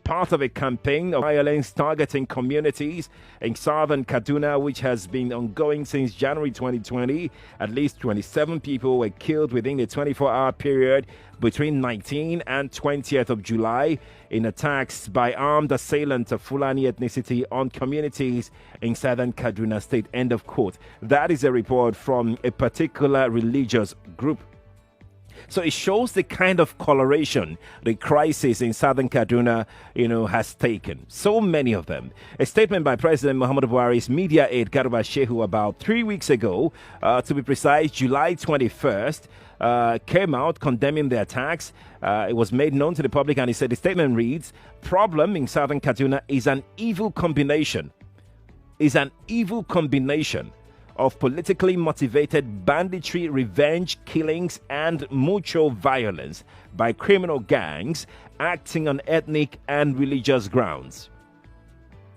part of a campaign of violence targeting communities in southern Kaduna, which has been ongoing since January 2020. At least 27 people were killed within a 24-hour period between 19th and 20th of July in attacks by armed assailants of Fulani ethnicity on communities in southern Kaduna State. End of quote. That is a report from a particular religious group. So it shows the kind of coloration the crisis in southern Kaduna, has taken. So many of them. A statement by President Muhammadu Buhari's media aide Garba Shehu about 3 weeks ago, to be precise, July 21st, came out condemning the attacks. It was made known to the public, and he said the statement reads, "Problem in southern Kaduna is an evil combination. Of politically motivated banditry, revenge killings, and mutual violence by criminal gangs acting on ethnic and religious grounds."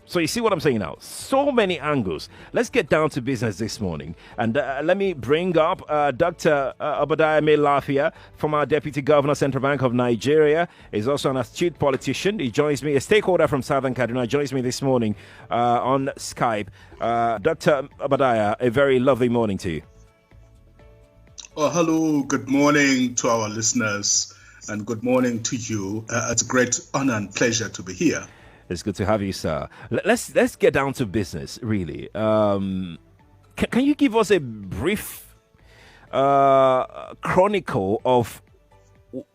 So you see what I'm saying now? So many angles. Let's get down to business this morning. And let me bring up Dr.Obadiah Mailafia, former Deputy Governor, Central Bank of Nigeria. He's also an astute politician. He joins me, a stakeholder from Southern Kaduna, joins me this morning on Skype. Dr. Obadiah, a very lovely morning to you. Oh, hello. Good morning to our listeners, and good morning to you. It's a great honor and pleasure to be here. It's good to have you, sir. Let's get down to business, really. Can you give us a brief chronicle of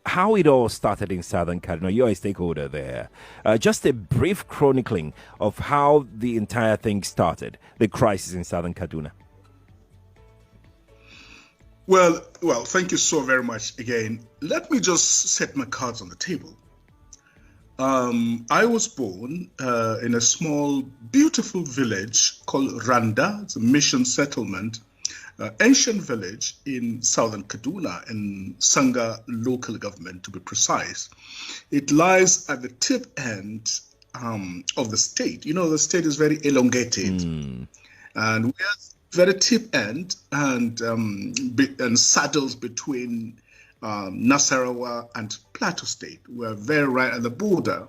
how it all started in Southern Kaduna? You're a stakeholder there. Just a brief chronicling of how the entire thing started, the crisis in Southern Kaduna. Well, thank you so very much again. Let me just set my cards on the table. I was born in a small, beautiful village called Randa. It's a mission settlement, ancient village in southern Kaduna, in Sanga local government, to be precise. It lies at the tip end of the state. The state is very elongated, and we are very tip end and saddles between Nasarawa and Plateau State. We're very right at the border.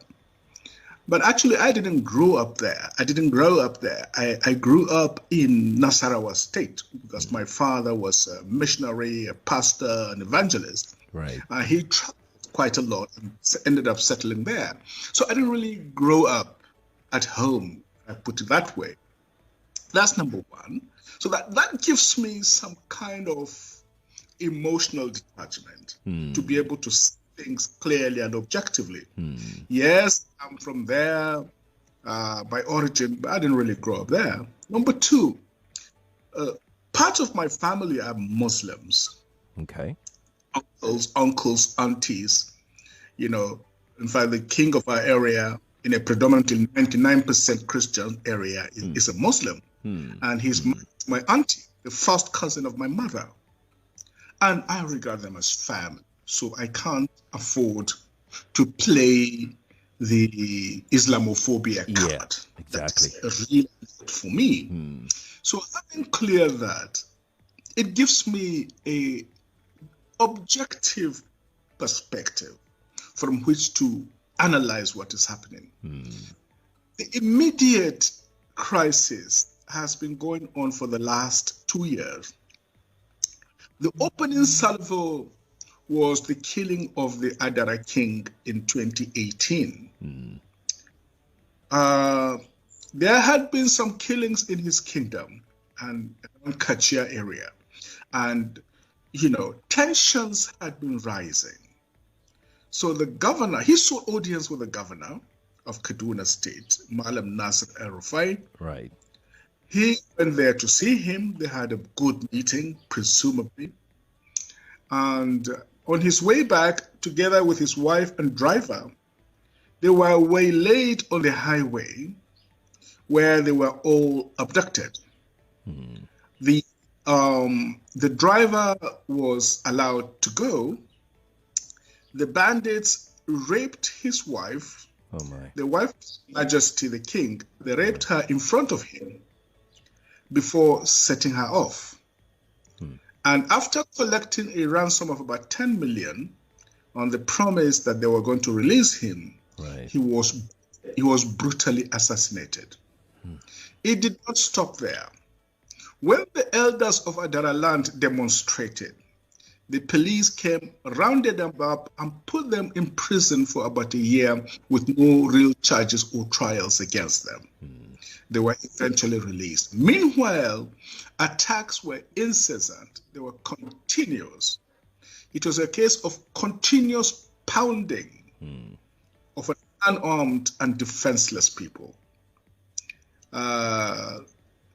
But actually, I didn't grow up there. I grew up in Nasarawa State because my father was a missionary, a pastor, an evangelist. Right. He traveled quite a lot and ended up settling there. So I didn't really grow up at home, I put it that way. That's number one. So that gives me some kind of emotional detachment to be able to see things clearly and objectively. Yes, I'm from there by origin, but I didn't really grow up there. Number two, part of my family are Muslims. Okay. Uncles, aunties. In fact, the king of our area, in a predominantly 99% Christian area, is a Muslim. And he's my auntie, the first cousin of my mother. And I regard them as family. So I can't afford to play the Islamophobia card. Yeah, exactly. That's really good for me. So having clear that, it gives me a objective perspective from which to analyze what is happening. The immediate crisis has been going on for the last 2 years. The opening salvo was the killing of the Adara king in 2018. There had been some killings in his kingdom and around Kachia area. And, tensions had been rising. So the governor, he sought audience with the governor of Kaduna State, Malam Nasir El-Rufai. Right. He went there to see him. They had a good meeting, presumably. And on his way back, together with his wife and driver, they were waylaid on the highway where they were all abducted. The driver was allowed to go. The bandits raped his wife. Oh my. The wife's Majesty the King, they raped her in front of him before setting her off. And after collecting a ransom of about 10 million on the promise that they were going to release him, right, he was he was brutally assassinated. It did not stop there. When the elders of Adara land demonstrated, the police came, rounded them up, and put them in prison for about a year with no real charges or trials against them. They were eventually released. Meanwhile, attacks were incessant. They were continuous. It was a case of continuous pounding of an unarmed and defenseless people. And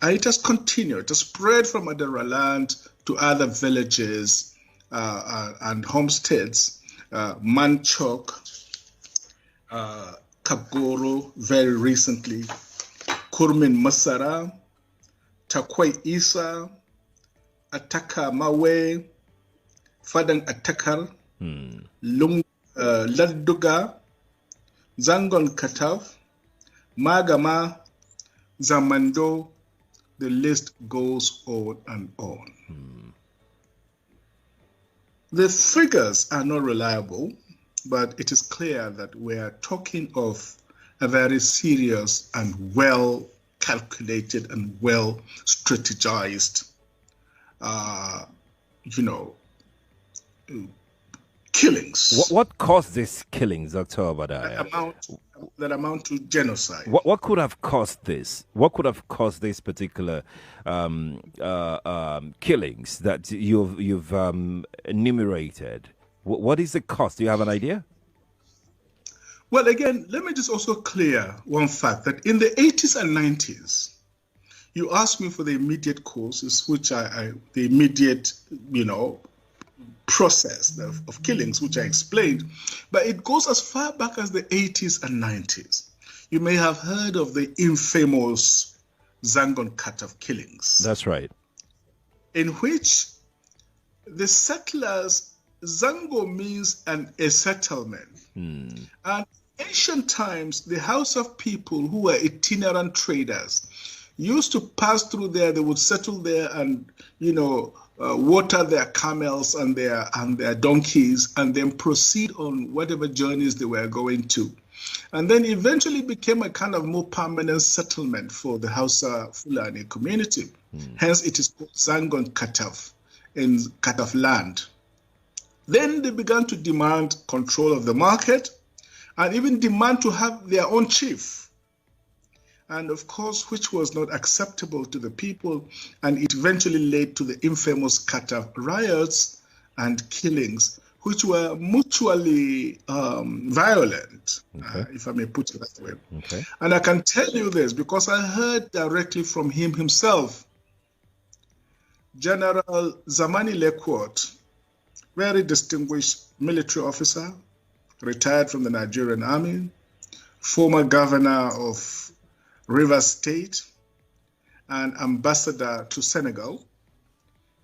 it has continued. It has spread from Adara land to other villages and homesteads. Manchok, Kagoro, very recently, Kurmin Masara, Takwai Isa, Ataka Mawe, Fadang Atakar, Laduga, Zangon Katav, Magama, Zamando, the list goes on and on. The figures are not reliable, but it is clear that we are talking of a very serious and well calculated and well strategized, killings. What caused these killings, Dr. Obadiah? That amount to genocide. What could have caused this? What could have caused these particular killings that you've enumerated? What is the cost? Do you have an idea? Well, again, let me just also clear one fact that in the 80s and 90s, you asked me for the immediate causes, which the immediate, process of killings, which I explained, but it goes as far back as the 80s and 90s. You may have heard of the infamous Zangon Kataf killings. That's right. In which the settlers, Zango means a settlement. And in ancient times, the house of people who were itinerant traders used to pass through there. They would settle there and, water their camels and their donkeys, and then proceed on whatever journeys they were going to. And then eventually became a kind of more permanent settlement for the Hausa Fulani community. Hence it is called Zangon Kataf, in Kataf land. Then they began to demand control of the market and even demand to have their own chief. And of course, which was not acceptable to the people, and it eventually led to the infamous Kataf riots and killings, which were mutually violent, if I may put it that way. Okay. And I can tell you this because I heard directly from him himself. General Zamani Lekwot, very distinguished military officer, retired from the Nigerian Army, former governor of Rivers State, and ambassador to Senegal.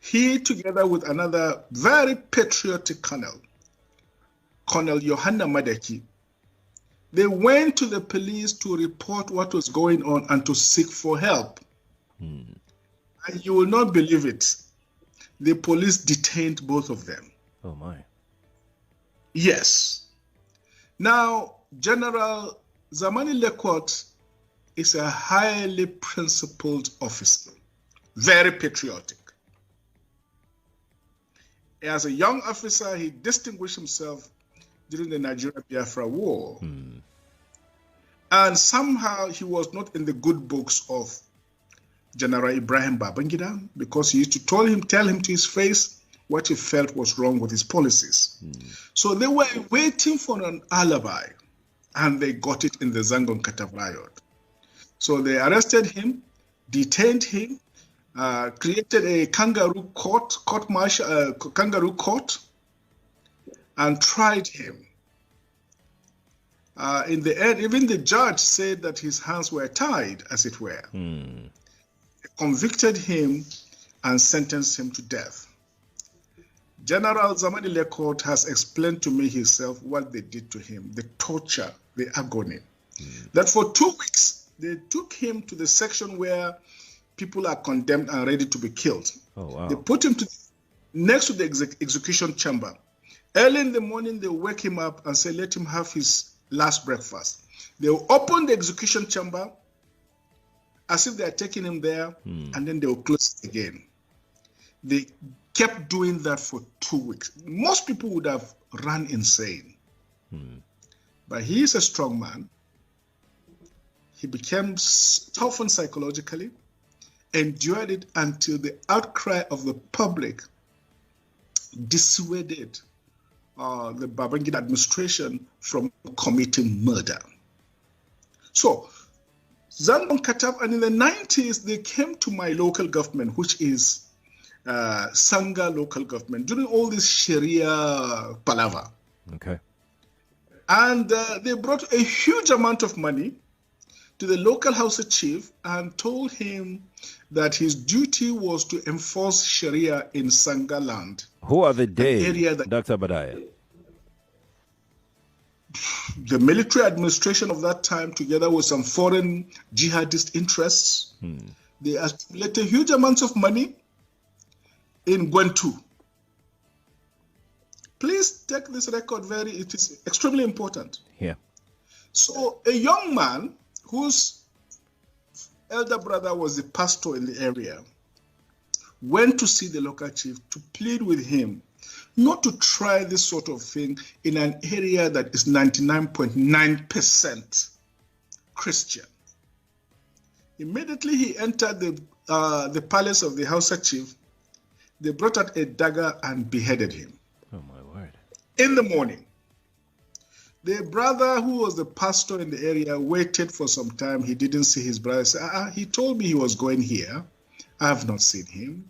He, together with another very patriotic colonel, Colonel Yohanna Madeki, they went to the police to report what was going on and to seek for help. And you will not believe it. The police detained both of them. Oh my. Yes. Now, General Zamani Lekwot is a highly principled officer, very patriotic. As a young officer, he distinguished himself during the Nigeria-Biafra War. And somehow he was not in the good books of General Ibrahim Babangida, because he used to tell him to his face what he felt was wrong with his policies. So they were waiting for an alibi, and they got it in the Zangon Kataf riot. So they arrested him, detained him, created a kangaroo court, kangaroo court, and tried him. In the end, even the judge said that his hands were tied, as it were. They convicted him and sentenced him to death. General Zamani Lekwot has explained to me himself what they did to him, the torture, the agony. That for 2 weeks, they took him to the section where people are condemned and ready to be killed. Oh, wow. They put him next to the execution chamber. Early in the morning, they wake him up and say, let him have his last breakfast. They will open the execution chamber as if they are taking him there, and then they will close it again. They kept doing that for 2 weeks. Most people would have run insane. But he is a strong man. He became toughened psychologically, endured it until the outcry of the public dissuaded the Babangida administration from committing murder. So, Zangon Katab, and in the 90s, they came to my local government, which is Sanga local government, during all this Sharia palaver. Okay. And they brought a huge amount of money to the local Hausa chief and told him that his duty was to enforce Sharia in Sanga land. Who are the they, Dr. Obadiah? The military administration of that time, together with some foreign jihadist interests, they accumulated huge amounts of money in Gwentu. Please take this record it is extremely important. Yeah. So a young man whose elder brother was the pastor in the area went to see the local chief to plead with him not to try this sort of thing in an area that is 99.9% Christian. Immediately he entered the palace of the Hausa chief. They brought out a dagger and beheaded him. Oh, my word. In the morning. The brother who was the pastor in the area waited for some time. He didn't see his brother. He said, he told me he was going here. I have not seen him.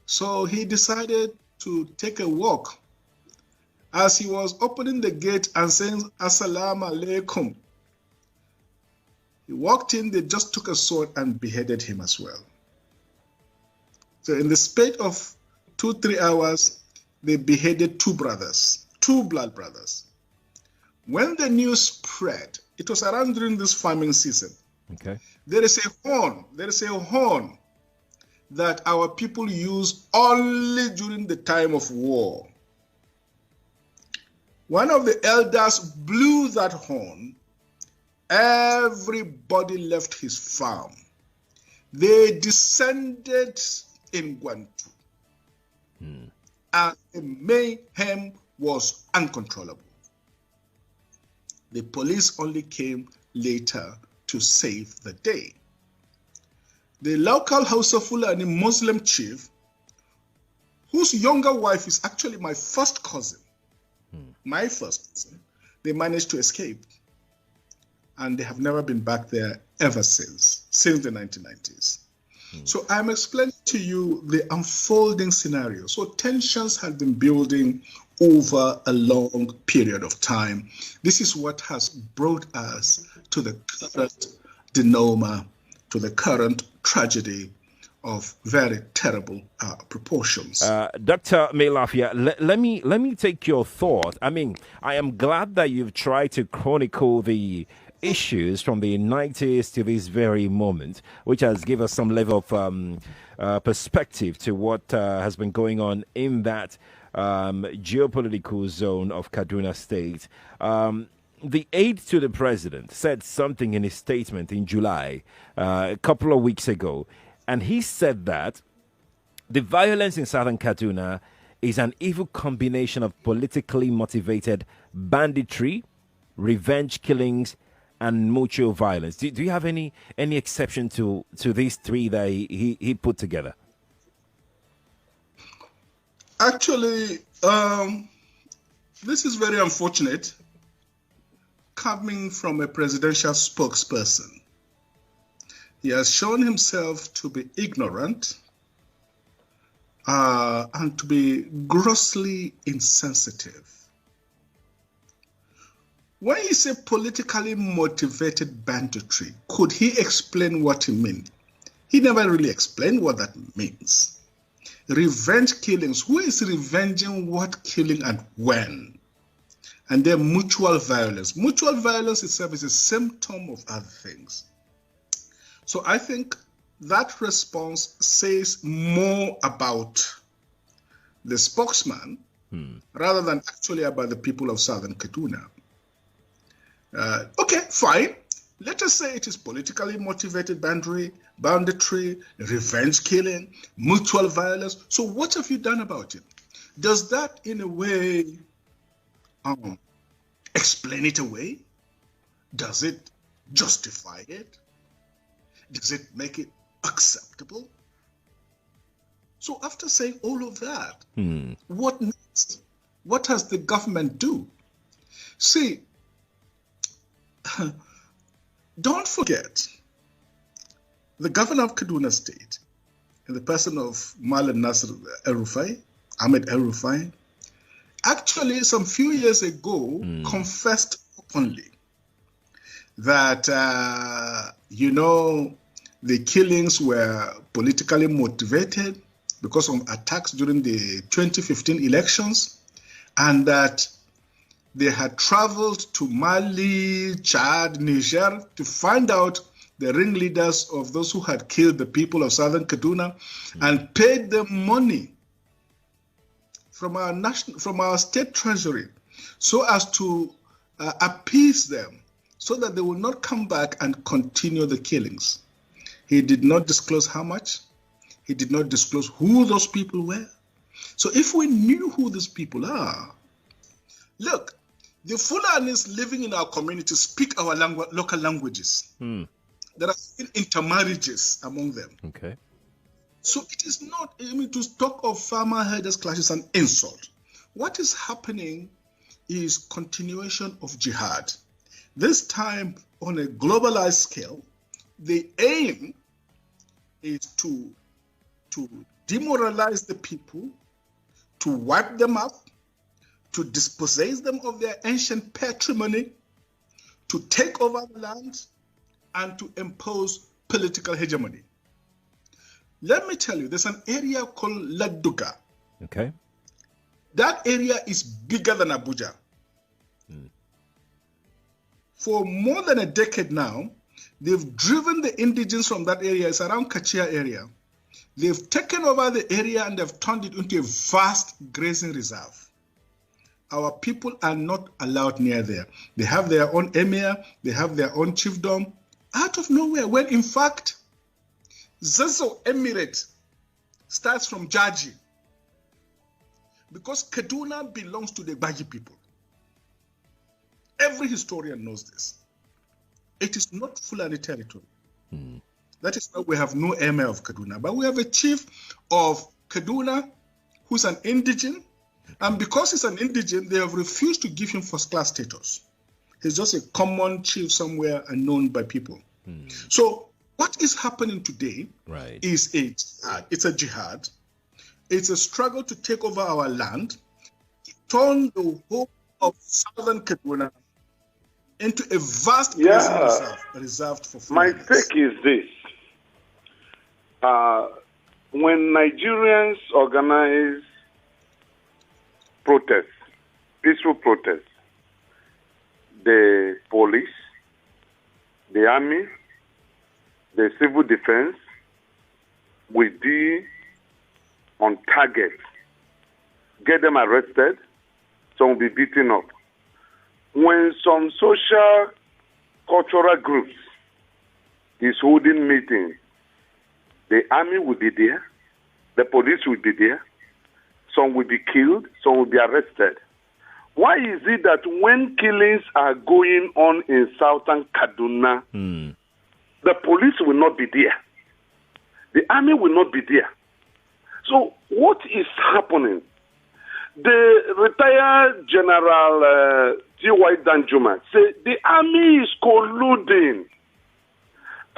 So he decided to take a walk. As he was opening the gate and saying, Assalamu alaikum, he walked in, they just took a sword and beheaded him as well. So in the space of 2-3 hours, they beheaded two brothers, two blood brothers. When the news spread, it was around during this farming season. Okay. There is a horn that our people use only during the time of war. One of the elders blew that horn. Everybody left his farm. They descended in Gwantu. And the mayhem was uncontrollable. The police only came later to save the day. The local Hausa Fulani Muslim chief, whose younger wife is actually my first cousin, they managed to escape. And they have never been back there ever since the 1990s. So I'm explaining to you the unfolding scenario. So tensions have been building over a long period of time. This is what has brought us to the current denouement, to the current tragedy of very terrible proportions. Dr. Mailafia, let me take your thought. I mean, I am glad that you've tried to chronicle the issues from the 90s to this very moment, which has given us some level of perspective to what has been going on in that geopolitical zone of Kaduna State. The aide to the president said something in his statement in July, a couple of weeks ago, and he said that the violence in southern Kaduna is an evil combination of politically motivated banditry, revenge killings, and mutual violence. Do you have any exception to these three that he put together? Actually, this is very unfortunate coming from a presidential spokesperson. He has shown himself to be ignorant and to be grossly insensitive. When he said politically motivated banditry, could he explain what he meant? He never really explained what that means. Revenge killings, who is revenging what killing and when? And then mutual violence. Mutual violence itself is a symptom of other things. So I think that response says more about the spokesman rather than actually about the people of Southern Kaduna. Okay, fine. Let us say it is politically motivated banditry, revenge killing, mutual violence. So what have you done about it? Does that in a way explain it away? Does it justify it? Does it make it acceptable? So after saying all of that, what next? What has the government do? See, don't forget, the governor of Kaduna State, in the person of Malam Nasir El-Rufai, Ahmed El-Rufai, actually some few years ago confessed openly that, the killings were politically motivated because of attacks during the 2015 elections, and that they had traveled to Mali, Chad, Niger to find out the ringleaders of those who had killed the people of southern Kaduna and paid them money from our state treasury so as to appease them so that they will not come back and continue the killings. He did not disclose how much. He did not disclose who those people were. So if we knew who these people are, look, the Fulanis living in our community speak our local languages. There are intermarriages among them. Okay. So it is not, to talk of farmer herders clash is an insult. What is happening is continuation of jihad. This time on a globalized scale, the aim is to demoralize the people, to wipe them up, to dispossess them of their ancient patrimony, to take over the land, and to impose political hegemony. Let me tell you, there's an area called Laduga. Okay. That area is bigger than Abuja. For more than a decade now, they've driven the indigenes from that area. It's around Kachia area. They've taken over the area and they've turned it into a vast grazing reserve. Our people are not allowed near there. They have their own emir, they have their own chiefdom, out of nowhere, when in fact, Zazo Emirate starts from Jaji. Because Kaduna belongs to the Baji people. Every historian knows this. It is not Fulani territory. That is why we have no emir of Kaduna. But we have a chief of Kaduna who's an indigene. And because he's an indigene, they have refused to give him first-class status. He's just a common chief somewhere unknown by people. So what is happening today is it's a jihad. It's a struggle to take over our land, turn the whole of southern Kaduna into a vast reserve reserved for My foreigners. take is this. When Nigerians organize protests, peaceful protests, the police, the army, the civil defense will be on target. Get them arrested, some will be beaten up. When some social, cultural groups is holding meetings, the army will be there, the police will be there, some will be killed, some will be arrested. Why is it that when killings are going on in southern Kaduna, the police will not be there? The army will not be there. So what is happening? The retired General T.Y. Danjuma said the army is colluding.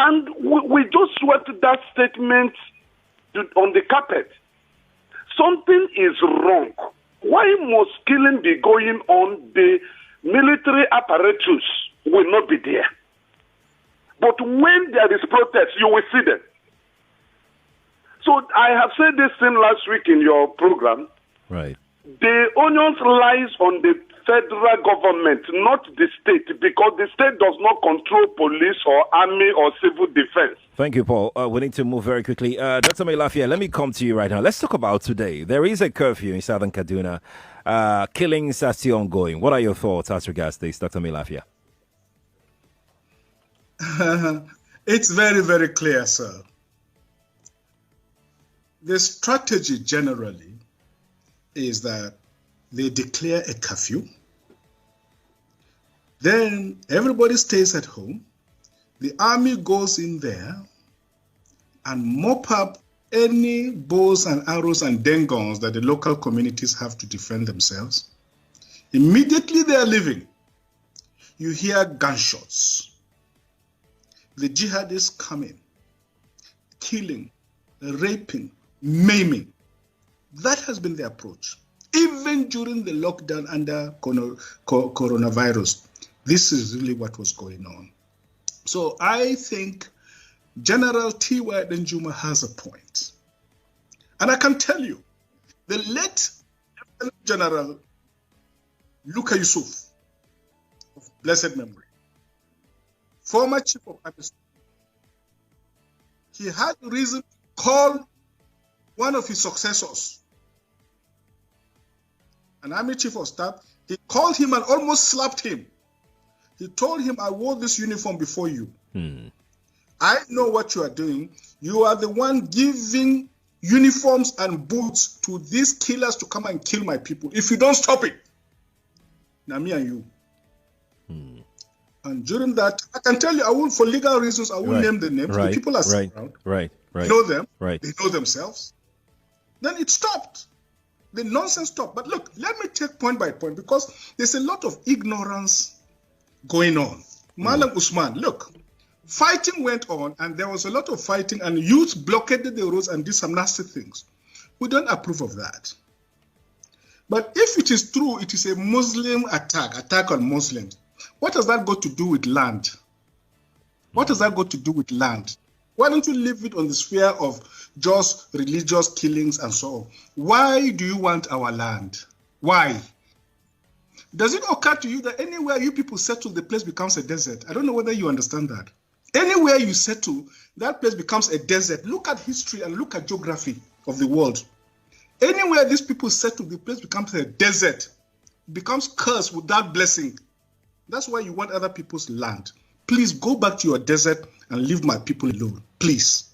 And we just swept that statement on the carpet. Something is wrong. Why must killing be going on? The military apparatus will not be there. But when there is protest, you will see them. So I have said this thing last week in your program. Right. The onions lies on the federal government, not the state, because the state does not control police or army or civil defense. Thank you, Paul. We need to move very quickly. Dr. Mailafia, let me come to you right now. Let's talk about today. There is a curfew in southern Kaduna. Killings are still ongoing. What are your thoughts as regards this, Dr. Mailafia? It's very, very clear, sir. The strategy generally is that they declare a curfew. Then everybody stays at home. The army goes in there and mop up any bows and arrows and dengons that the local communities have to defend themselves. Immediately they are leaving, you hear gunshots. The jihadists coming, killing, raping, maiming. That has been the approach. Even during the lockdown under coronavirus, this is really what was going on. So I think General T.Y. Danjuma has a point. And I can tell you, the late General Luka Yusuf, of blessed memory, former chief of army staff, he had reason to call one of his successors, an army chief of staff. He called him and almost slapped him. He told him, I wore this uniform before you. I know what you are doing. You are the one giving uniforms and boots to these killers to come and kill my people. If you don't stop it, now me and you. And during that, I can tell you, I will, for legal reasons, I will name the names. The people are sitting around. They know them. They know themselves. Then it stopped. The nonsense stopped. But look, let me take point by point, because there's a lot of ignorance going on. Malam Usman, look, fighting went on, and there was a lot of fighting, and youth blockaded the roads and did some nasty things. We don't approve of that. But if it is true, it is a Muslim attack on Muslims. What does that got to do with land? What does that got to do with land? Why don't you leave it on the sphere of just religious killings and so on? Why do you want our land? Why? Does it occur to you that anywhere you people settle, the place becomes a desert? I don't know whether you understand that. Anywhere you settle, that place becomes a desert. Look at history and look at geography of the world. Anywhere these people settle, the place becomes a desert. It becomes cursed without blessing. That's why you want other people's land. Please go back to your desert and leave my people alone. Please.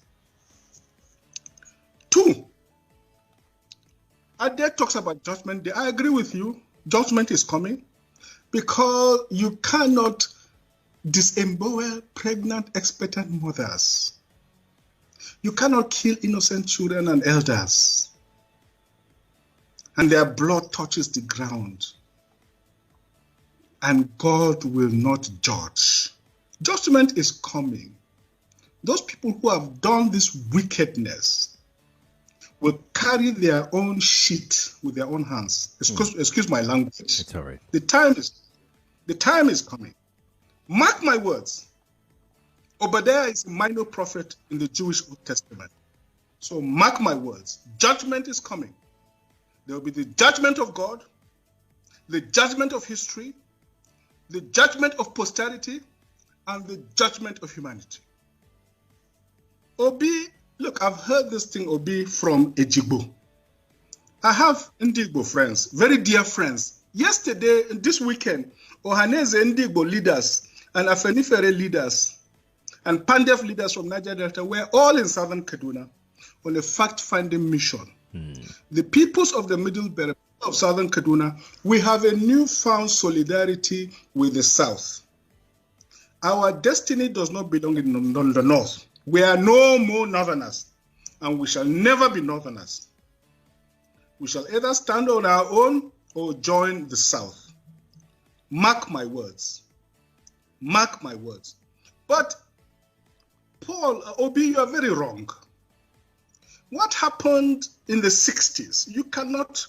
2, Ade talks about judgment day. I agree with you. Judgment is coming, because you cannot disembowel pregnant, expectant mothers. You cannot kill innocent children and elders, and their blood touches the ground, and God will not judge. Judgment is coming. Those people who have done this wickedness will carry their own shit with their own hands. Excuse my language. It's all right. The time is coming. Mark my words. Obadiah is a minor prophet in the Jewish Old Testament. So mark my words. Judgment is coming. There will be the judgment of God, the judgment of history, the judgment of posterity, and the judgment of humanity. Obi, look, I've heard this thing, Obi, from Ejigbo. I have Ndigbo friends, very dear friends. Yesterday, this weekend, Ohaneze Ndigbo leaders and Afenifere leaders and Pandef leaders from Niger Delta were all in southern Kaduna on a fact-finding mission. The peoples of the Middle Belt of southern Kaduna, we have a newfound solidarity with the South. Our destiny does not belong in the North. We are no more Northerners, and we shall never be Northerners. We shall either stand on our own or join the South. Mark my words. Mark my words. But, Paul, Obi, you are very wrong. What happened in the 60s, you cannot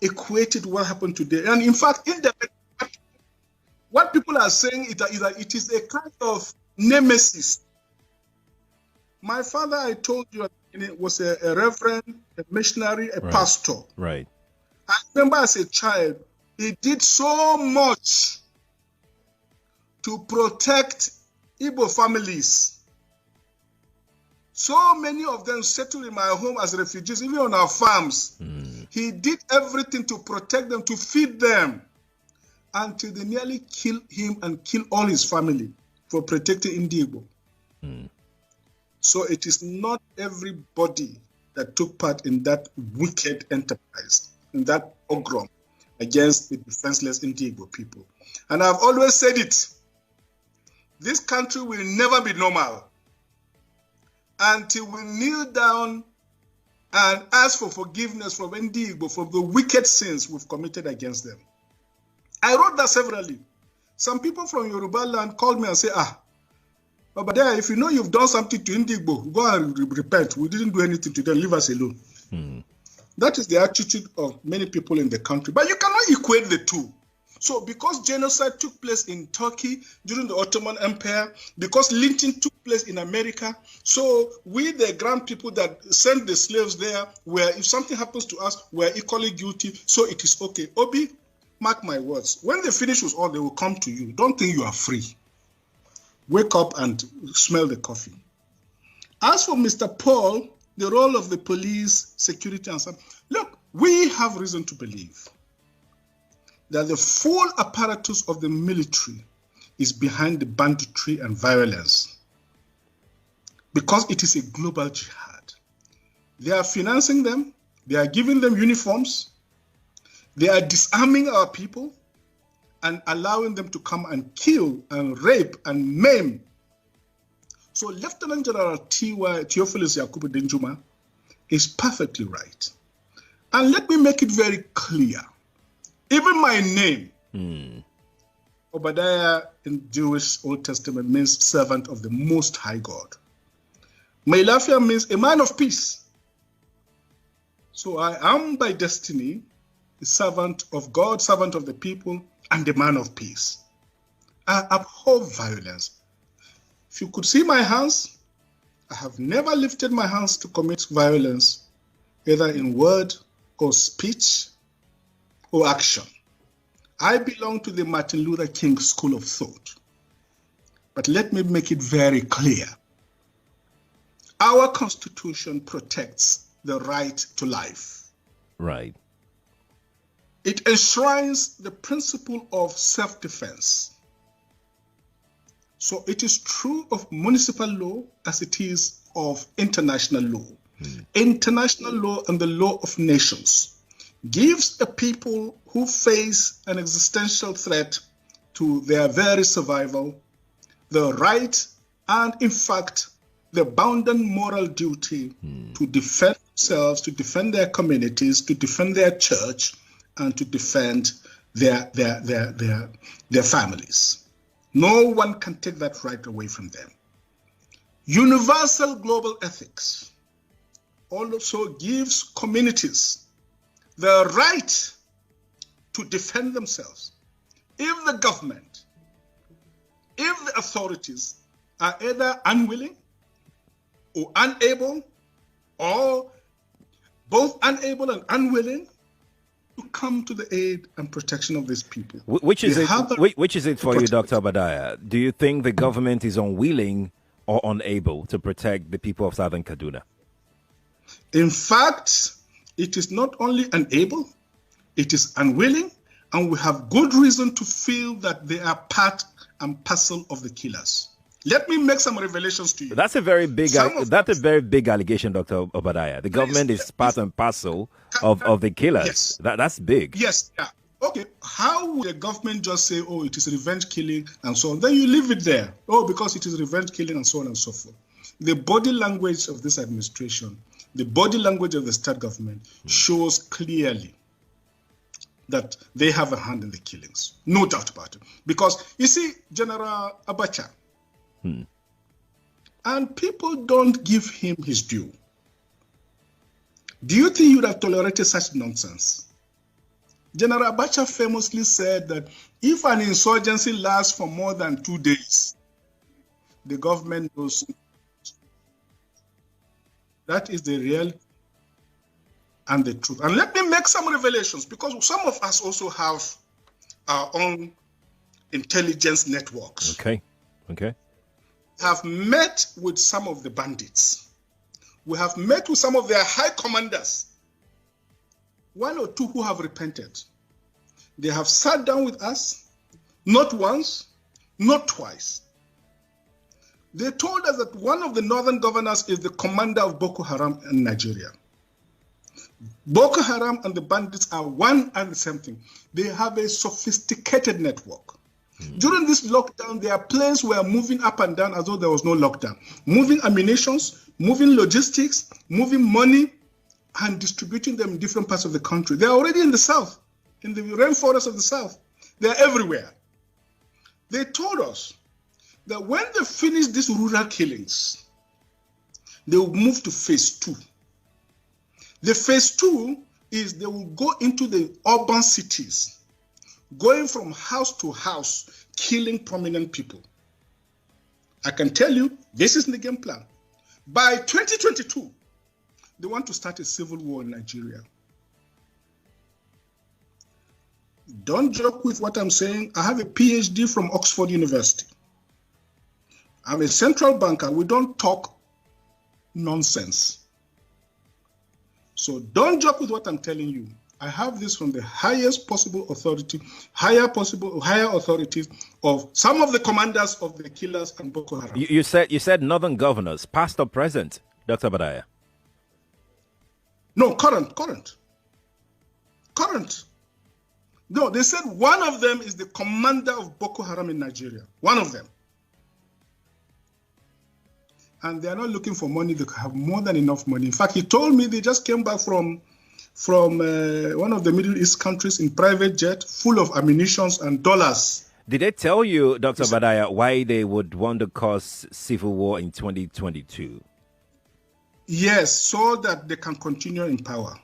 equate it to what happened today. And in fact, what people are saying is that it is a kind of nemesis. My father, I told you, was a reverend, a missionary, a pastor. Right. I remember as a child, he did so much to protect Igbo families. So many of them settled in my home as refugees, even on our farms. He did everything to protect them, to feed them, until they nearly killed him and killed all his family. for protecting Indigbo. So it is not everybody that took part in that wicked enterprise, in that pogrom against the defenseless Indigbo people. And I've always said it, this country will never be normal until we kneel down and ask for forgiveness from Indigbo for the wicked sins we've committed against them. I wrote that severally. Some people from Yoruba land called me and said, Obadiah, if you know you've done something to Indigbo, go and repent. We didn't do anything to them. Leave us alone. That is the attitude of many people in the country. But you cannot equate the two. So because genocide took place in Turkey during the Ottoman Empire, because lynching took place in America, so we, the grand people that sent the slaves there, where if something happens to us, we're equally guilty, so it is okay. Obi, mark my words. When they finish with all, they will come to you. Don't think you are free. Wake up and smell the coffee. As for Mr. Paul, the role of the police, security, and so on, look, we have reason to believe that the full apparatus of the military is behind the banditry and violence because it is a global jihad. They are financing them, they are giving them uniforms, they are disarming our people and allowing them to come and kill and rape and maim. So Lieutenant General Theophilus Yakubu Denjuma is perfectly right. And let me make it very clear. Even my name, Obadiah in Jewish Old Testament means servant of the Most High God. Mailafia means a man of peace. So I am by destiny a servant of God, servant of the people, and a man of peace. I abhor violence. If you could see my hands, I have never lifted my hands to commit violence, either in word or speech or action. I belong to the Martin Luther King school of thought. But let me make it very clear. Our Constitution protects the right to life. Right. It enshrines the principle of self-defense. So it is true of municipal law as it is of international law. International law and the law of nations gives a people who face an existential threat to their very survival the right and, in fact, the bounden moral duty to defend themselves, to defend their communities, to defend their church, and to defend their families. No one can take that right away from them. Universal global ethics also gives communities the right to defend themselves if the government, if the authorities are either unwilling or unable, or both unable and unwilling to come to the aid and protection of these people. Which is it for you, Dr. Obadiah? Do you think the government is unwilling or unable to protect the people of Southern Kaduna? In fact, it is not only unable, it is unwilling, and we have good reason to feel that they are part and parcel of the killers. Let me make some revelations to you. That's a very big allegation, Dr. Obadiah. The government is part and parcel of the killers. Yes. That's big. Yes. Yeah. Okay. How would the government just say, oh, it is revenge killing and so on? Then you leave it there. Oh, because it is revenge killing and so on and so forth. The body language of this administration, the body language of the state government shows clearly that they have a hand in the killings. No doubt about it. Because, you see, General Abacha, and people don't give him his due. Do you think you would have tolerated such nonsense? General Abacha famously said that if an insurgency lasts for more than 2 days, the government knows. That is the real and the truth. And let me make some revelations, because some of us also have our own intelligence networks. Okay. Have met with some of the bandits. We have met with some of their high commanders. 1 or 2 who have repented. They have sat down with us, not once, not twice, They told us that one of the northern governors is the commander of Boko Haram in Nigeria. Boko Haram and the bandits are one and the same thing. They have a sophisticated network. During this lockdown, their planes were moving up and down as though there was no lockdown. Moving ammunitions, moving logistics, moving money, and distributing them in different parts of the country. They're already in the south, in the rainforest of the south. They're everywhere. They told us that when they finish these rural killings, they will move to phase 2. The phase 2 is they will go into the urban cities, going from house to house, killing prominent people. I can tell you, this is the game plan. By 2022, they want to start a civil war in Nigeria. Don't joke with what I'm saying. I have a PhD from Oxford University. I'm a central banker. We don't talk nonsense. So don't joke with what I'm telling you. I have this from the highest possible authority, higher authorities of some of the commanders of the killers and Boko Haram. You said northern governors, past or present, Dr. Obadiah? No, current. No, they said one of them is the commander of Boko Haram in Nigeria. One of them. And they are not looking for money. They have more than enough money. In fact, he told me they just came back from one of the Middle East countries in private jet, full of ammunitions and dollars. Did they tell you, Dr. Obadiah, why they would want to cause civil war in 2022? Yes, so that they can continue in power.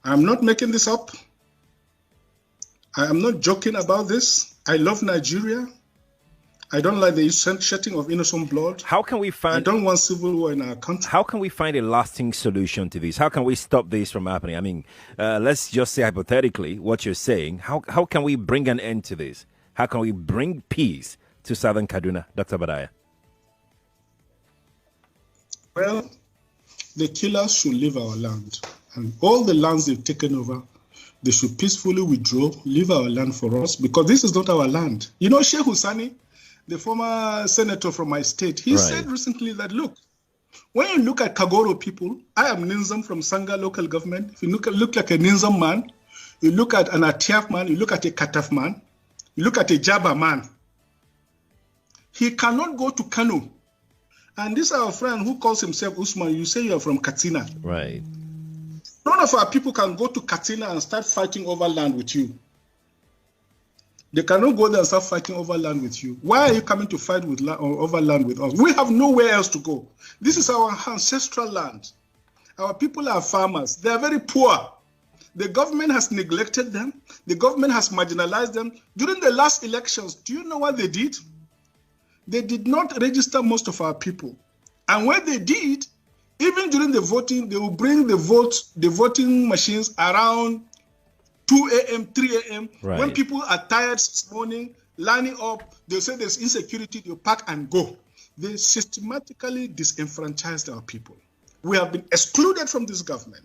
I'm not making this up. I am not joking about this. I love Nigeria. I don't like the shedding of innocent blood. How can we find? I don't want civil war in our country. How can we find a lasting solution to this? How can we stop this from happening? I mean, let's just say hypothetically what you're saying. How can we bring an end to this? How can we bring peace to southern Kaduna, Dr. Obadiah? Well, the killers should leave our land. And all the lands they've taken over, they should peacefully withdraw, leave our land for us, because this is not our land. You know, Sheikh Husani, the former senator from my state, he said recently that, look, when you look at Kagoro people, I am Ninzam from Sanga local government. If you look like a Ninzam man, you look at an Atiaf man, you look at a Kataf man, you look at a Jaba man. He cannot go to Kano. And this our friend who calls himself Usman, you say you're from Katsina. Right. None of our people can go to Katsina and start fighting over land with you. They cannot go there and start fighting over land with you. Why are you coming to fight with over land with us? We have nowhere else to go. This is our ancestral land. Our people are farmers. They are very poor. The government has neglected them. The government has marginalized them. During the last elections, do you know what they did? They did not register most of our people. And when they did, even during the voting, they will bring the voting machines around 2 a.m., 3 a.m. Right. When people are tired this morning, lining up, they'll say there's insecurity, they'll pack and go. They systematically disenfranchised our people. We have been excluded from this government.